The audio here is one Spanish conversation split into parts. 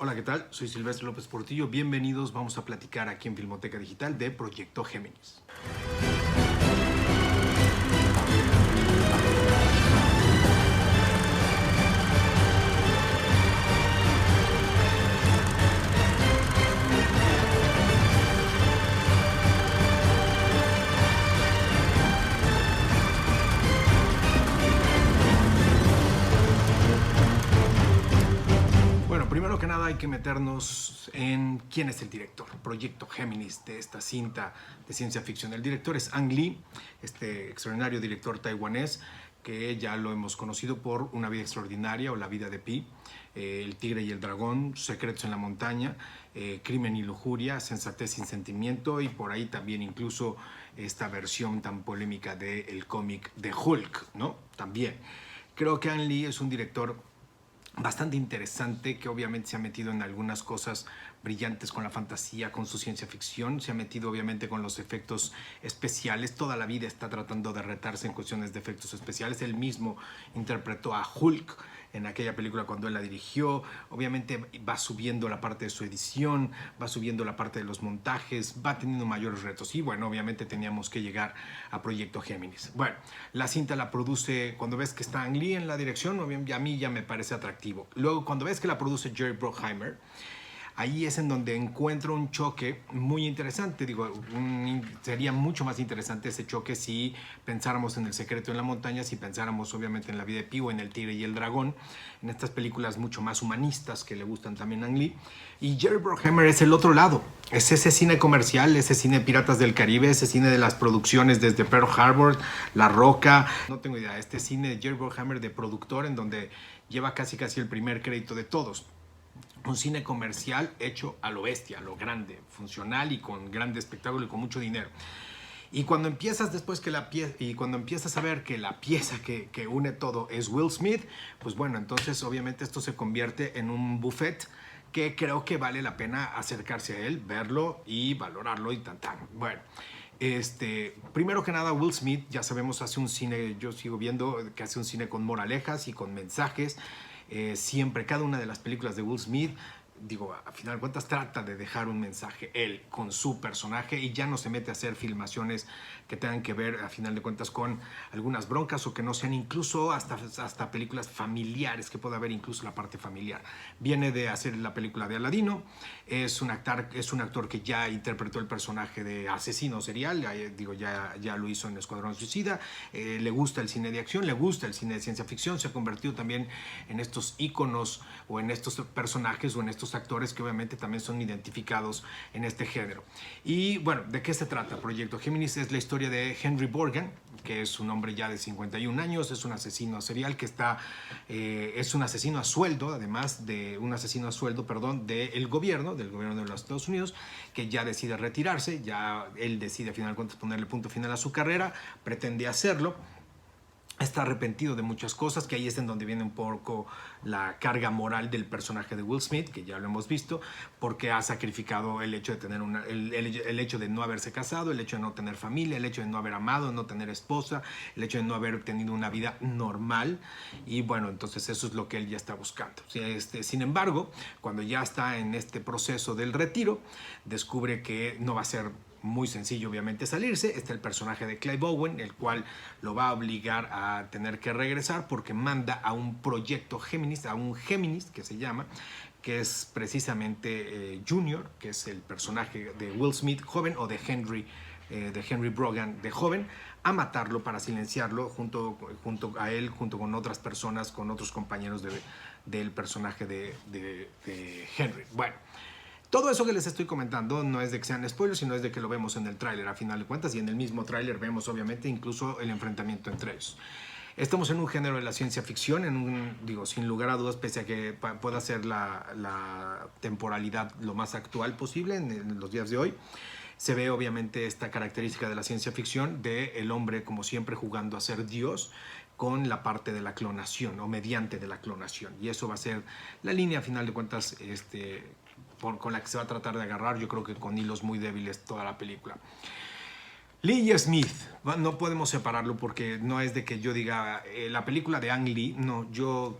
Hola, ¿qué tal? Soy Silvestre López Portillo. Bienvenidos. Vamos a platicar aquí en Filmoteca Digital de Proyecto Géminis. Bueno, primero que nada hay que meternos en quién es el director. Proyecto Géminis de esta cinta de ciencia ficción. El director es Ang Lee, este extraordinario director taiwanés que ya lo hemos conocido por Una vida extraordinaria o La vida de Pi, El tigre y el dragón, Secretos en la montaña, Crimen y lujuria, Sensatez sin sentimiento y por ahí también incluso esta versión tan polémica del cómic de Hulk, ¿no? También. Creo que Ang Lee es un director bastante interesante, que obviamente se ha metido en algunas cosas brillantes con la fantasía, con su ciencia ficción, se ha metido obviamente con los efectos especiales, toda la vida está tratando de retarse en cuestiones de efectos especiales. Él mismo interpretó a Hulk en aquella película cuando él la dirigió. Obviamente va subiendo la parte de su edición, va subiendo la parte de los montajes, va teniendo mayores retos y bueno, obviamente teníamos que llegar a Proyecto Géminis. Bueno, la cinta la produce, cuando ves que está Ang Lee en la dirección, a mí ya me parece atractivo. Luego cuando ves que la produce Jerry Bruckheimer, ahí es en donde encuentro un choque muy interesante. Digo, sería mucho más interesante ese choque si pensáramos en El secreto en la montaña, si pensáramos obviamente en La vida de Pi o en El tigre y el dragón, en estas películas mucho más humanistas que le gustan también a Ang Lee. Y Jerry Bruckheimer es el otro lado, es ese cine comercial, ese cine Piratas del Caribe, ese cine de las producciones desde Pearl Harbor, La Roca, no tengo idea, este cine de Jerry Bruckheimer de productor en donde lleva casi el primer crédito de todos. Un cine comercial hecho a lo bestia, a lo grande, funcional y con grande espectáculo y con mucho dinero. Y cuando empiezas cuando empiezas a ver que la pieza que une todo es Will Smith, pues bueno, entonces obviamente esto se convierte en un buffet que creo que vale la pena acercarse a él, verlo y valorarlo y tan. Bueno, primero que nada, Will Smith, ya sabemos, hace un cine, yo sigo viendo que hace un cine con moralejas y con mensajes. Siempre, cada una de las películas de Will Smith, digo, a final de cuentas trata de dejar un mensaje él con su personaje y ya no se mete a hacer filmaciones que tengan que ver a final de cuentas con algunas broncas o que no sean incluso hasta películas familiares, que pueda haber incluso la parte familiar. Viene de hacer la película de Aladino, es un actor que ya interpretó el personaje de asesino serial, ya lo hizo en Escuadrón Suicida, le gusta el cine de acción, le gusta el cine de ciencia ficción, se ha convertido también en estos íconos o en estos personajes o en estos actores que obviamente también son identificados en este género. Y bueno, ¿de qué se trata? Proyecto Géminis es la historia de Henry Borgen, que es un hombre ya de 51 años, es un asesino serial que es un asesino a sueldo, además de un asesino a sueldo, del gobierno de los Estados Unidos, que ya decide retirarse, ya él decide a final de cuentas ponerle punto final a su carrera, pretende hacerlo. Está arrepentido de muchas cosas, que ahí es en donde viene un poco la carga moral del personaje de Will Smith, que ya lo hemos visto, porque ha sacrificado el hecho de tener el hecho de no haberse casado, el hecho de no tener familia, el hecho de no haber amado, no tener esposa, el hecho de no haber tenido una vida normal. Y bueno, entonces eso es lo que él ya está buscando. Sin embargo, cuando ya está en este proceso del retiro, descubre que no va a ser muy sencillo obviamente salirse. Está el personaje de Clive Owen, el cual lo va a obligar a tener que regresar porque manda a un proyecto Géminis, a un Géminis que se llama, que es precisamente Junior, que es el personaje de Will Smith joven o de Henry Brogan de joven, a matarlo para silenciarlo junto a él, junto con otras personas, con otros compañeros del personaje de Henry. Bueno, todo eso que les estoy comentando no es de que sean spoilers, sino es de que lo vemos en el tráiler a final de cuentas, y en el mismo tráiler vemos obviamente incluso el enfrentamiento entre ellos. Estamos en un género de la ciencia ficción, sin lugar a dudas, pese a que pueda ser la temporalidad lo más actual posible en los días de hoy. Se ve obviamente esta característica de la ciencia ficción de el hombre como siempre jugando a ser Dios con la parte de la clonación o mediante de la clonación, y eso va a ser la línea a final de cuentas con la que se va a tratar de agarrar, yo creo que con hilos muy débiles toda la película. Lee Smith, no podemos separarlo porque no es de que yo diga la película de Ang Lee, no,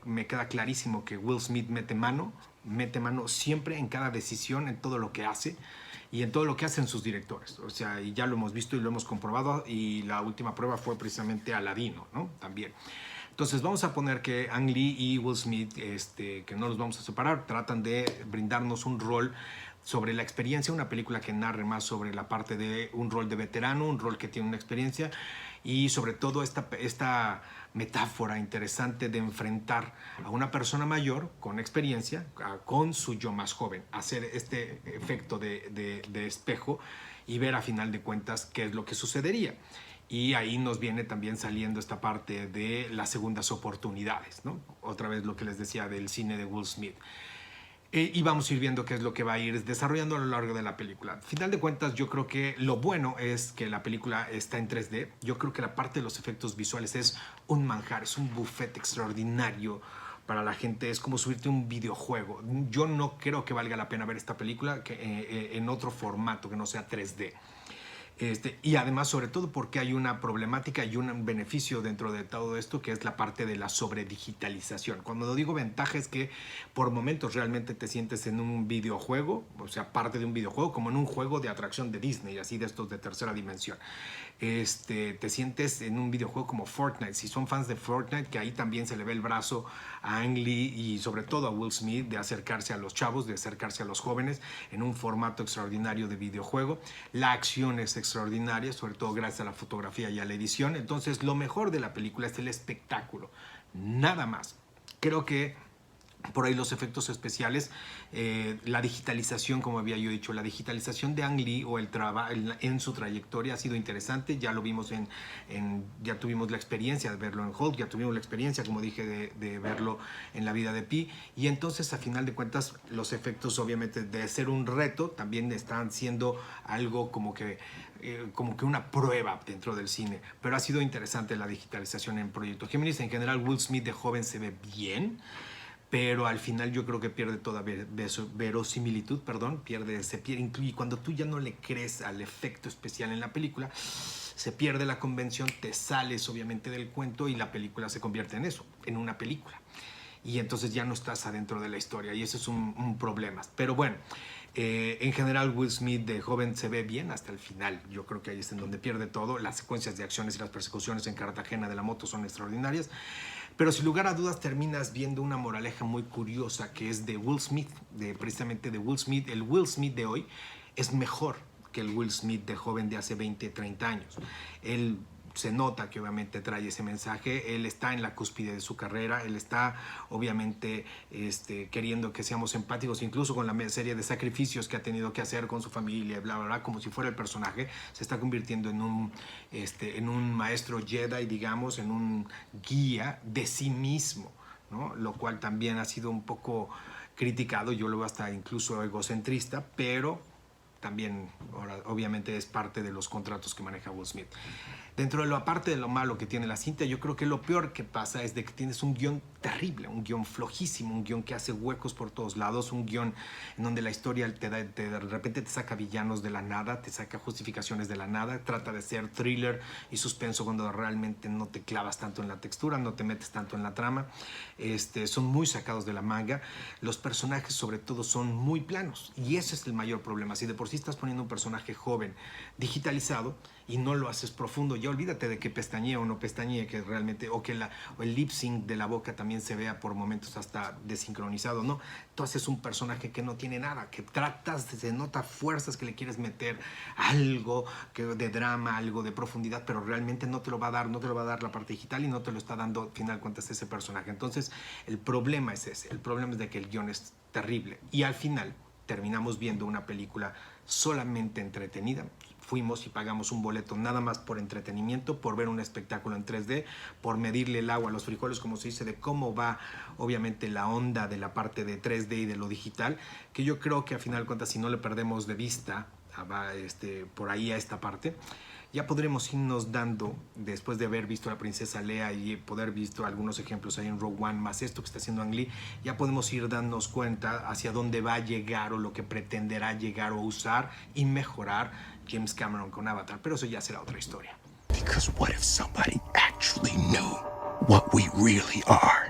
me queda clarísimo que Will Smith mete mano mete mano siempre en cada decisión, en todo lo que hace y en todo lo que hacen sus directores. O sea, y ya lo hemos visto y lo hemos comprobado, y la última prueba fue precisamente Aladino, ¿no? También. Entonces vamos a poner que Ang Lee y Will Smith, que no los vamos a separar, tratan de brindarnos un rol sobre la experiencia, una película que narre más sobre la parte de un rol de veterano, un rol que tiene una experiencia, y sobre todo esta metáfora interesante de enfrentar a una persona mayor con experiencia con su yo más joven, hacer este efecto de espejo y ver a final de cuentas qué es lo que sucedería. Y ahí nos viene también saliendo esta parte de las segundas oportunidades, ¿no? Otra vez lo que les decía del cine de Will Smith. Y vamos a ir viendo qué es lo que va a ir desarrollando a lo largo de la película. Al final de cuentas, yo creo que lo bueno es que la película está en 3D. Yo creo que la parte de los efectos visuales es un manjar, es un buffet extraordinario para la gente. Es como subirte a un videojuego. Yo no creo que valga la pena ver esta película en otro formato que no sea 3D. Y además, sobre todo, porque hay una problemática y un beneficio dentro de todo esto, que es la parte de la sobredigitalización. Cuando digo ventaja es que por momentos realmente te sientes en un videojuego, o sea, parte de un videojuego, como en un juego de atracción de Disney, así de estos de tercera dimensión. Te sientes en un videojuego como Fortnite. Si son fans de Fortnite, que ahí también se le ve el brazo a Ang Lee y sobre todo a Will Smith de acercarse a los chavos, de acercarse a los jóvenes en un formato extraordinario de videojuego. La acción es extraordinaria, sobre todo gracias a la fotografía y a la edición. Entonces, lo mejor de la película es el espectáculo, nada más. Creo que por ahí los efectos especiales, la digitalización, como había yo dicho, la digitalización de Ang Lee o en su trayectoria ha sido interesante. Ya lo vimos ya tuvimos la experiencia de verlo en Hulk, ya tuvimos la experiencia, como dije, de verlo en La vida de Pi. Y entonces, a final de cuentas, los efectos, obviamente, de ser un reto, también están siendo algo como que una prueba dentro del cine. Pero ha sido interesante la digitalización en Proyecto Géminis. En general, Will Smith de joven se ve bien, pero al final yo creo que pierde toda verosimilitud, y cuando tú ya no le crees al efecto especial en la película, se pierde la convención, te sales obviamente del cuento y la película se convierte en eso, en una película. Y entonces ya no estás adentro de la historia, y eso es un problema. Pero bueno, en general Will Smith de joven se ve bien hasta el final. Yo creo que ahí es en donde pierde todo. Las secuencias de acciones y las persecuciones en Cartagena de la moto son extraordinarias. Pero sin lugar a dudas terminas viendo una moraleja muy curiosa, que es de Will Smith, precisamente de Will Smith. El Will Smith de hoy es mejor que el Will Smith de joven de hace 20, 30 años. Él se nota que obviamente trae ese mensaje. Él está en la cúspide de su carrera. Él está obviamente queriendo que seamos empáticos, incluso con la serie de sacrificios que ha tenido que hacer con su familia, bla, bla, bla, como si fuera el personaje. Se está convirtiendo en un maestro Jedi, digamos, en un guía de sí mismo, ¿no? Lo cual también ha sido un poco criticado. Yo lo veo hasta incluso egocentrista, pero también obviamente es parte de los contratos que maneja Will Smith. Dentro de lo aparte de lo malo que tiene la cinta, yo creo que lo peor que pasa es de que tienes un guión terrible, un guión flojísimo, un guión que hace huecos por todos lados, un guión en donde la historia de repente te saca villanos de la nada, te saca justificaciones de la nada, trata de ser thriller y suspenso cuando realmente no te clavas tanto en la textura, no te metes tanto en la trama. Son muy sacados de la manga. Los personajes sobre todo son muy planos, y ese es el mayor problema. Si de por sí estás poniendo un personaje joven digitalizado y no lo haces profundo, ya olvídate de que pestañee o no pestañee, que realmente, o el lip sync de la boca también se vea por momentos hasta desincronizado, ¿no? Tú haces un personaje que no tiene nada, que se nota fuerzas que le quieres meter algo de drama, algo de profundidad, pero realmente no te lo va a dar la parte digital, y no te lo está dando al final cuentas ese personaje. Entonces el problema es ese, el problema es de que el guión es terrible, y al final terminamos viendo una película solamente entretenida. Fuimos y pagamos un boleto nada más por entretenimiento, por ver un espectáculo en 3D, por medirle el agua a los frijoles, como se dice, de cómo va obviamente la onda de la parte de 3D y de lo digital, que yo creo que al final de cuentas, si no le perdemos de vista por ahí a esta parte, ya podremos irnos dando, después de haber visto a la princesa Leia y poder visto algunos ejemplos ahí en Rogue One, más esto que está haciendo Ang Lee, ya podemos ir dándonos cuenta hacia dónde va a llegar o lo que pretenderá llegar o usar y mejorar James Cameron con Avatar, pero eso ya será otra historia. Because what if somebody actually knew what we really are?